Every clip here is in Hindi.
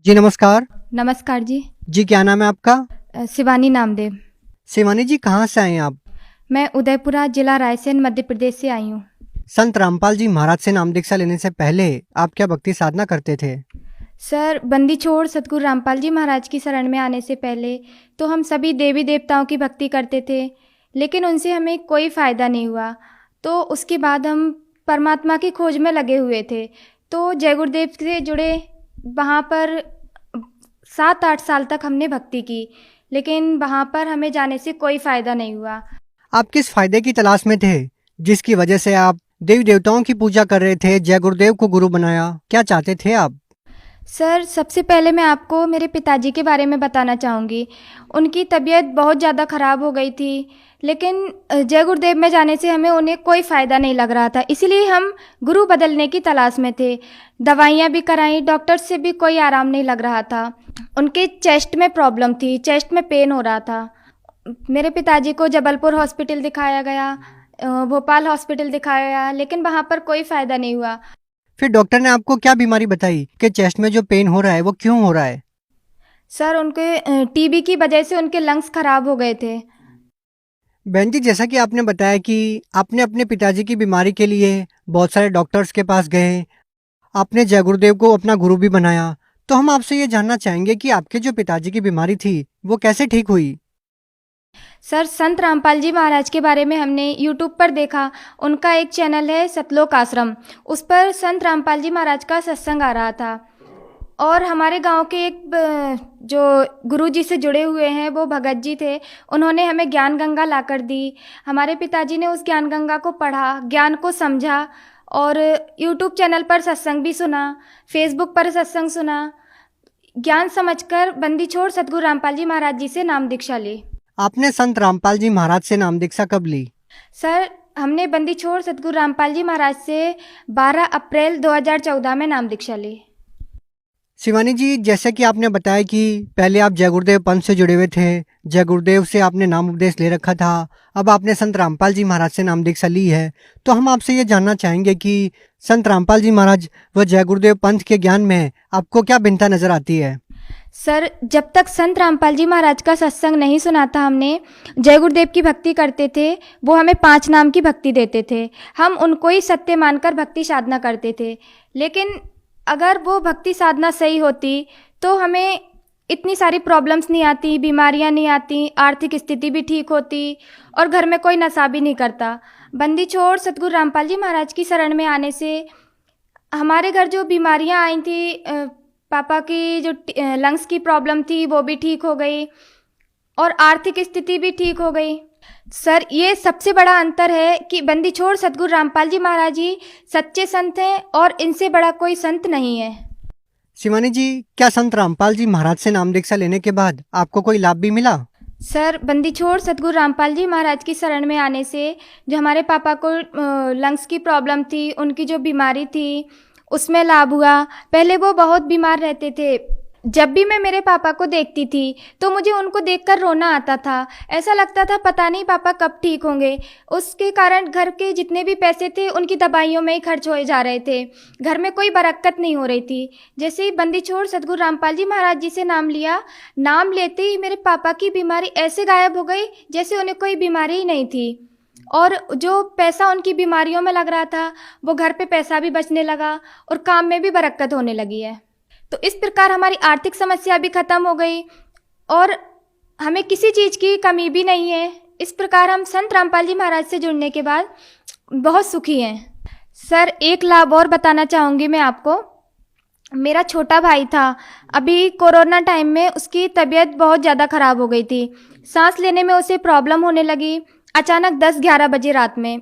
जी नमस्कार। नमस्कार जी। जी क्या नाम है आपका? शिवानी नामदेव। शिवानी जी कहाँ से आए हैं आप? मैं उदयपुरा जिला रायसेन मध्य प्रदेश से आई हूँ। संत रामपाल जी महाराज से नाम दीक्षा लेने से पहले आप क्या भक्ति साधना करते थे? सर, बंदी छोड़ सतगुरु रामपाल जी महाराज की शरण में आने से पहले तो हम सभी देवी देवताओं की भक्ति करते थे, लेकिन उनसे हमें कोई फ़ायदा नहीं हुआ। तो उसके बाद हम परमात्मा की खोज में लगे हुए थे। तो जय गुरुदेव से जुड़े वहाँ पर 7-8 साल तक हमने भक्ति की, लेकिन वहाँ पर हमें जाने से कोई फ़ायदा नहीं हुआ। आप किस फायदे की तलाश में थे जिसकी वजह से आप देवी देवताओं की पूजा कर रहे थे, जय गुरुदेव को गुरु बनाया, क्या चाहते थे आप? सर, सबसे पहले मैं आपको मेरे पिताजी के बारे में बताना चाहूँगी। उनकी तबीयत बहुत ज़्यादा ख़राब हो गई थी, लेकिन जय गुरुदेव में जाने से हमें उन्हें कोई फ़ायदा नहीं लग रहा था, इसीलिए हम गुरु बदलने की तलाश में थे। दवाइयाँ भी कराई, डॉक्टर से भी कोई आराम नहीं लग रहा था। उनके चेस्ट में प्रॉब्लम थी, चेस्ट में पेन हो रहा था। मेरे पिताजी को जबलपुर हॉस्पिटल दिखाया गया, भोपाल हॉस्पिटल दिखाया गया, लेकिन वहाँ पर कोई फ़ायदा नहीं हुआ। फिर डॉक्टर ने आपको क्या बीमारी बताई कि चेस्ट में जो पेन हो रहा है वो क्यों हो रहा है? सर, उनके टीबी की वजह से उनके लंग्स खराब हो गए थे। बहन जी जैसा कि आपने बताया कि आपने अपने पिताजी की बीमारी के लिए बहुत सारे डॉक्टर्स के पास गए, आपने जय गुरुदेव को अपना गुरु भी बनाया, तो हम आपसे ये जानना चाहेंगे कि आपके जो पिताजी की बीमारी थी वो कैसे ठीक हुई? सर, संत रामपाल जी महाराज के बारे में हमने यूट्यूब पर देखा। उनका एक चैनल है सतलोक आश्रम, उस पर संत रामपाल जी महाराज का सत्संग आ रहा था। और हमारे गांव के एक जो गुरु जी से जुड़े हुए हैं वो भगत जी थे, उन्होंने हमें ज्ञान गंगा लाकर दी। हमारे पिताजी ने उस ज्ञान गंगा को पढ़ा, ज्ञान को समझा, और यूट्यूब चैनल पर सत्संग भी सुना, फेसबुक पर सत्संग सुना। ज्ञान समझकर बंदी छोड़ सतगुरु रामपाल जी महाराज जी से नाम दीक्षा ली। आपने संत रामपाल जी महाराज से नाम दीक्षा कब ली? सर, हमने बंदी छोड़ सतगुरु रामपाल जी महाराज से 12 अप्रैल 2014 में नाम दीक्षा ली। शिवानी जी जैसे कि आपने बताया कि पहले आप जय गुरुदेव पंथ से जुड़े हुए थे, जय गुरुदेव से आपने नाम उपदेश ले रखा था, अब आपने संत रामपाल जी महाराज से नाम दीक्षा ली है, तो हम आपसे ये जानना चाहेंगे कि संत रामपाल जी महाराज व जय गुरुदेव पंथ के ज्ञान में आपको क्या भिन्नता नजर आती है? सर, जब तक संत रामपाल जी महाराज का सत्संग नहीं सुना था हमने, जय गुरुदेव की भक्ति करते थे। वो हमें 5 नाम की भक्ति देते थे, हम उनको ही सत्य मानकर भक्ति साधना करते थे। लेकिन अगर वो भक्ति साधना सही होती तो हमें इतनी सारी प्रॉब्लम्स नहीं आती, बीमारियां नहीं आती, आर्थिक स्थिति भी ठीक होती, और घर में कोई नशा भी नहीं करता। बंदी छोड़ सतगुरु रामपाल जी महाराज की शरण में आने से हमारे घर जो बीमारियां आई थी, पापा की जो लंग्स की प्रॉब्लम थी वो भी ठीक हो गई, और आर्थिक स्थिति भी ठीक हो गई। सर, ये सबसे बड़ा अंतर है कि बंदी छोड़ सतगुरु रामपाल जी महाराज जी सच्चे संत हैं, और इनसे बड़ा कोई संत नहीं है। शिवानी जी क्या संत रामपाल जी महाराज से नाम दीक्षा लेने के बाद आपको कोई लाभ भी मिला? सर, बंदी छोड़ सतगुरु रामपाल जी महाराज की शरण में आने से जो हमारे पापा को लंग्स की प्रॉब्लम थी, उनकी जो बीमारी थी, उसमें लाभ हुआ। पहले वो बहुत बीमार रहते थे। जब भी मैं मेरे पापा को देखती थी तो मुझे उनको देखकर रोना आता था। ऐसा लगता था पता नहीं पापा कब ठीक होंगे। उसके कारण घर के जितने भी पैसे थे उनकी दवाइयों में ही खर्च होए जा रहे थे, घर में कोई बरकत नहीं हो रही थी। जैसे ही बंदी छोड़ सतगुरु रामपाल जी महाराज जी से नाम लिया, नाम लेते ही मेरे पापा की बीमारी ऐसे गायब हो गई जैसे उन्हें कोई बीमारी ही नहीं थी। और जो पैसा उनकी बीमारियों में लग रहा था, वो घर पे पैसा भी बचने लगा और काम में भी बरकत होने लगी है। तो इस प्रकार हमारी आर्थिक समस्या भी खत्म हो गई, और हमें किसी चीज़ की कमी भी नहीं है। इस प्रकार हम संत रामपाल जी महाराज से जुड़ने के बाद बहुत सुखी हैं। सर, एक लाभ और बताना चाहूँगी मैं आपको। मेरा छोटा भाई था, अभी कोरोना टाइम में उसकी तबीयत बहुत ज़्यादा ख़राब हो गई थी। सांस लेने में उसे प्रॉब्लम होने लगी अचानक 10-11 बजे रात में।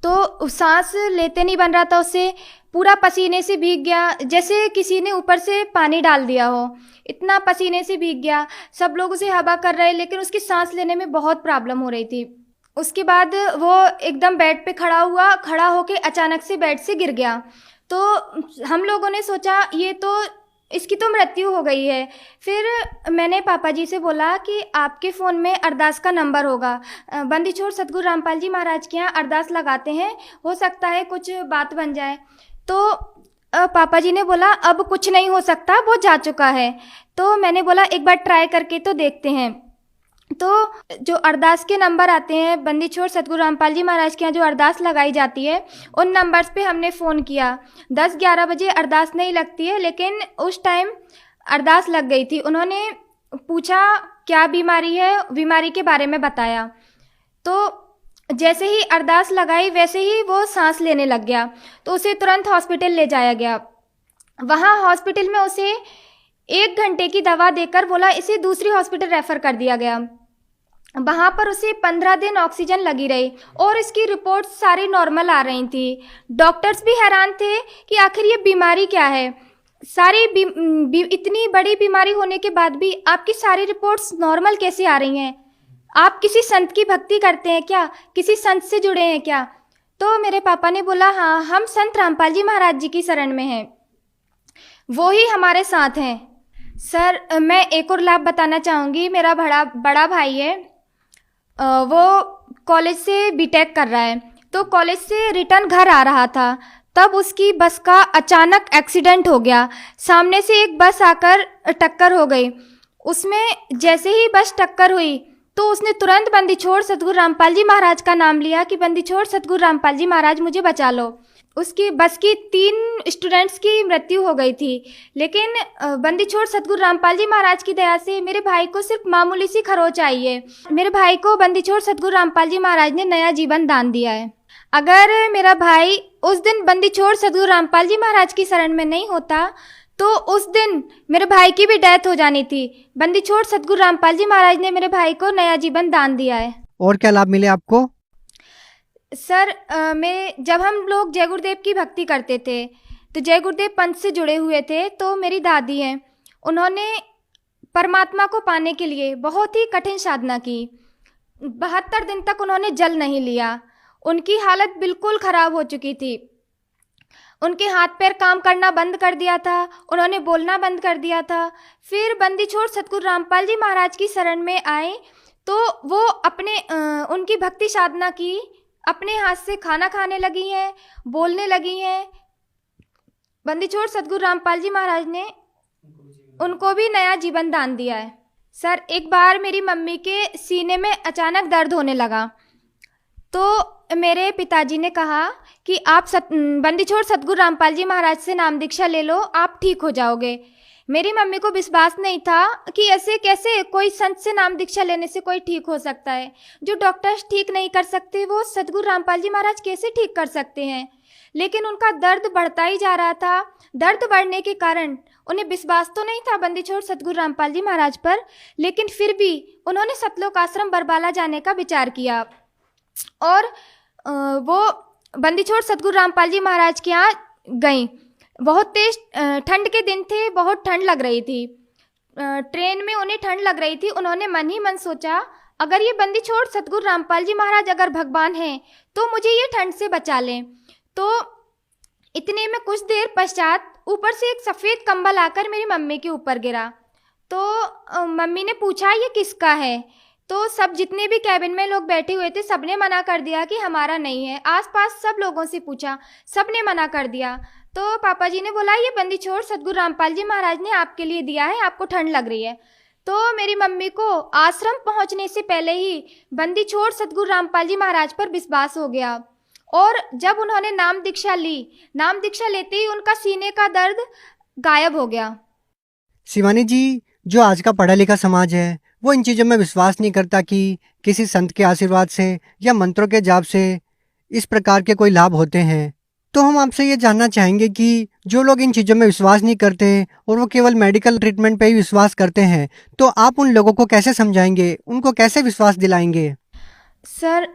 तो सांस लेते नहीं बन रहा था उससे, पूरा पसीने से भीग गया, जैसे किसी ने ऊपर से पानी डाल दिया हो, इतना पसीने से भीग गया। सब लोग उसे हवा कर रहे, लेकिन उसकी सांस लेने में बहुत प्रॉब्लम हो रही थी। उसके बाद वो एकदम बेड पे खड़ा हुआ, खड़ा होके अचानक से बेड से गिर गया। तो हम लोगों ने सोचा ये तो इसकी तो मृत्यु हो गई है। फिर मैंने पापा जी से बोला कि आपके फ़ोन में अरदास का नंबर होगा, बंदी छोड़ सतगुरु रामपाल जी महाराज के यहाँ अरदास लगाते हैं, हो सकता है कुछ बात बन जाए। तो पापा जी ने बोला अब कुछ नहीं हो सकता, वो जा चुका है। तो मैंने बोला एक बार ट्राई करके तो देखते हैं। तो जो अरदास के नंबर आते हैं, बंदी छोड़ सतगुरु रामपाल जी महाराज के यहाँ जो अरदास लगाई जाती है, उन नंबर्स पे हमने फ़ोन किया। 10-11 बजे अरदास नहीं लगती है, लेकिन उस टाइम अरदास लग गई थी। उन्होंने पूछा क्या बीमारी है, बीमारी के बारे में बताया। तो जैसे ही अरदास लगाई वैसे ही वो सांस लेने लग गया। तो उसे तुरंत हॉस्पिटल ले जाया गया। वहाँ हॉस्पिटल में उसे 1 घंटे की दवा देकर बोला इसे दूसरी हॉस्पिटल रेफ़र कर दिया गया। वहाँ पर उसे 15 दिन ऑक्सीजन लगी रही और इसकी रिपोर्ट्स सारी नॉर्मल आ रही थी। डॉक्टर्स भी हैरान थे कि आखिर ये बीमारी क्या है। सारी इतनी बड़ी बीमारी होने के बाद भी आपकी सारी रिपोर्ट्स नॉर्मल कैसे आ रही हैं? आप किसी संत की भक्ति करते हैं क्या? किसी संत से जुड़े हैं क्या? तो मेरे पापा ने बोला हाँ, हम संत रामपाल जी महाराज जी की शरण में हैं, वो ही हमारे साथ हैं। सर, मैं एक और लाभ बताना चाहूँगी। मेरा बड़ा भाई है, वो कॉलेज से बीटेक कर रहा है। तो कॉलेज से रिटर्न घर आ रहा था, तब उसकी बस का अचानक एक्सीडेंट हो गया। सामने से एक बस आकर टक्कर हो गई। उसमें जैसे ही बस टक्कर हुई तो उसने तुरंत बंदी छोड़ सतगुरु रामपाल जी महाराज का नाम लिया कि बंदी छोड़ सतगुरु रामपाल जी महाराज मुझे बचा लो। उसकी बस की 3 स्टूडेंट्स की मृत्यु हो गई थी, लेकिन बंदी छोड़ सतगुरु रामपाल जी महाराज की दया से मेरे भाई को सिर्फ मामूली सी खरोच आई है। मेरे भाई को बंदी छोड़ सतगुरु रामपाल जी महाराज ने नया जीवन दान दिया है। अगर मेरा भाई उस दिन बंदी छोड़ सतगुरु रामपाल जी महाराज की शरण में नहीं होता तो उस दिन मेरे भाई की भी डेथ हो जानी थी। बंदी छोड़ सतगुरु रामपाल जी महाराज ने मेरे भाई को नया जीवन दान दिया है। और क्या लाभ मिले आपको? सर, जब हम लोग जय गुरुदेव की भक्ति करते थे तो जय गुरुदेव पंथ से जुड़े हुए थे। तो मेरी दादी हैं, उन्होंने परमात्मा को पाने के लिए बहुत ही कठिन साधना की। 72 दिन तक उन्होंने जल नहीं लिया। उनकी हालत बिल्कुल ख़राब हो चुकी थी। उनके हाथ पैर काम करना बंद कर दिया था, उन्होंने बोलना बंद कर दिया था। फिर बंदी छोड़ सतगुरु रामपाल जी महाराज की शरण में आए तो वो उनकी भक्ति साधना की, अपने हाथ से खाना खाने लगी हैं, बोलने लगी हैं। बंदी छोड़ सतगुरु रामपाल जी महाराज ने उनको भी नया जीवन दान दिया है। सर, एक बार मेरी मम्मी के सीने में अचानक दर्द होने लगा तो मेरे पिताजी ने कहा कि आप बंदी छोड़ सतगुरु रामपाल जी महाराज से नाम दीक्षा ले लो, आप ठीक हो जाओगे। मेरी मम्मी को विश्वास नहीं था कि ऐसे कैसे कोई संत से नाम दीक्षा लेने से कोई ठीक हो सकता है। जो डॉक्टर्स ठीक नहीं कर सकते वो सतगुरु रामपाल जी महाराज कैसे ठीक कर सकते हैं। लेकिन उनका दर्द बढ़ता ही जा रहा था। दर्द बढ़ने के कारण उन्हें विश्वास तो नहीं था बंदी छोड़ सतगुरु रामपाल जी महाराज पर, लेकिन फिर भी उन्होंने सतलोक आश्रम बरबाला जाने का विचार किया और वो बंदी छोड़ सतगुरु रामपाल जी महाराज के यहाँ गई। बहुत तेज ठंड के दिन थे, बहुत ठंड लग रही थी। ट्रेन में उन्हें ठंड लग रही थी। उन्होंने मन ही मन सोचा अगर ये बंदी छोड़ सतगुरु रामपाल जी महाराज अगर भगवान हैं तो मुझे ये ठंड से बचा लें। तो इतने में कुछ देर पश्चात ऊपर से एक सफ़ेद कंबल आकर मेरी मम्मी के ऊपर गिरा। तो मम्मी ने पूछा ये किसका है। तो सब जितने भी कैबिन में लोग बैठे हुए थे सबने मना कर दिया कि हमारा नहीं है। आसपास सब लोगों से पूछा, सबने मना कर दिया। तो पापा जी ने बोला ये बंदी छोड़ सतगुरु रामपाल जी महाराज ने आपके लिए दिया है, आपको ठंड लग रही है। तो मेरी मम्मी को आश्रम पहुंचने से पहले ही बंदी छोड़ सतगुरु रामपाल जी महाराज पर विश्वास हो गया और जब उन्होंने नाम दीक्षा ली, नाम दीक्षा लेते ही उनका सीने का दर्द गायब हो गया। शिवानी जी, जो आज का पढ़ा लिखा समाज है वो इन चीज़ों में विश्वास नहीं करता कि किसी संत के आशीर्वाद से या मंत्रों के जाप से इस प्रकार के कोई लाभ होते हैं। तो हम आपसे ये जानना चाहेंगे कि जो लोग इन चीज़ों में विश्वास नहीं करते और वो केवल मेडिकल ट्रीटमेंट पे ही विश्वास करते हैं, तो आप उन लोगों को कैसे समझाएंगे, उनको कैसे विश्वास दिलाएंगे? सर,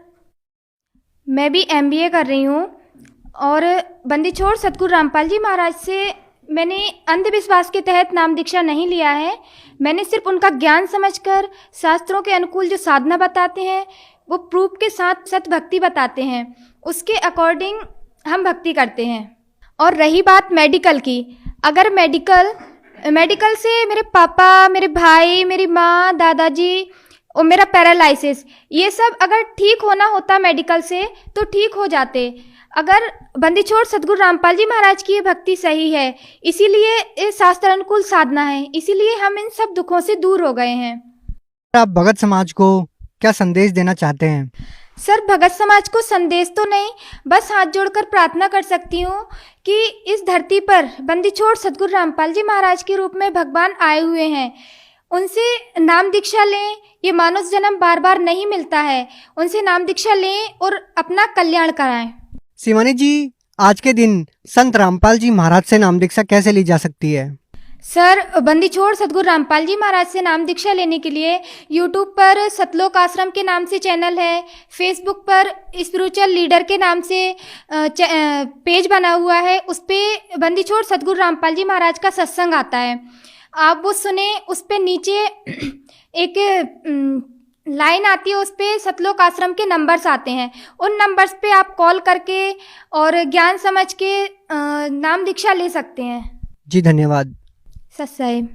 मैं भी MBA कर रही हूँ और बंदी छोड़ सतगुरु रामपाल जी महाराज से मैंने अंधविश्वास के तहत नाम दीक्षा नहीं लिया है। मैंने सिर्फ उनका ज्ञान समझकर शास्त्रों के अनुकूल जो साधना बताते हैं वो प्रूफ के साथ सत भक्ति बताते हैं, उसके अकॉर्डिंग हम भक्ति करते हैं। और रही बात मेडिकल की, अगर मेडिकल से मेरे पापा, मेरे भाई, मेरी माँ, दादाजी और मेरा पैरालिसिस, ये सब अगर ठीक होना होता मेडिकल से तो ठीक हो जाते। अगर बंदी छोड़ सतगुरु रामपाल जी महाराज की ये भक्ति सही है, इसीलिए ये शास्त्र अनुकूल साधना है, इसीलिए हम इन सब दुखों से दूर हो गए हैं। आप भगत समाज को क्या संदेश देना चाहते हैं? सर, भगत समाज को संदेश तो नहीं, बस हाथ जोड़कर प्रार्थना कर सकती हूँ कि इस धरती पर बंदी छोड़ सतगुरु रामपाल जी महाराज के रूप में भगवान आए हुए हैं, उनसे नाम दीक्षा लें। ये मानव जन्म बार बार नहीं मिलता है, उनसे नाम दीक्षा लें और अपना कल्याण कराएं। शिवानी जी, आज के दिन संत रामपाल जी महाराज से नाम दीक्षा कैसे ली जा सकती है? सर, बंदी छोड़ सतगुरु रामपाल जी महाराज से नाम दीक्षा लेने के लिए यूट्यूब पर सतलोक आश्रम के नाम से चैनल है, फेसबुक पर स्पिरिचुअल लीडर के नाम से पेज बना हुआ है, उस पर बंदी छोड़ सतगुरु रामपाल जी महाराज का सत्संग आता है, आप वो सुने। उस पर नीचे एक लाइन आती है, उस पर सतलोक आश्रम के नंबर्स आते हैं, उन नंबर्स पे आप कॉल करके और ज्ञान समझ के नाम दीक्षा ले सकते हैं। जी धन्यवाद। सत साहिब।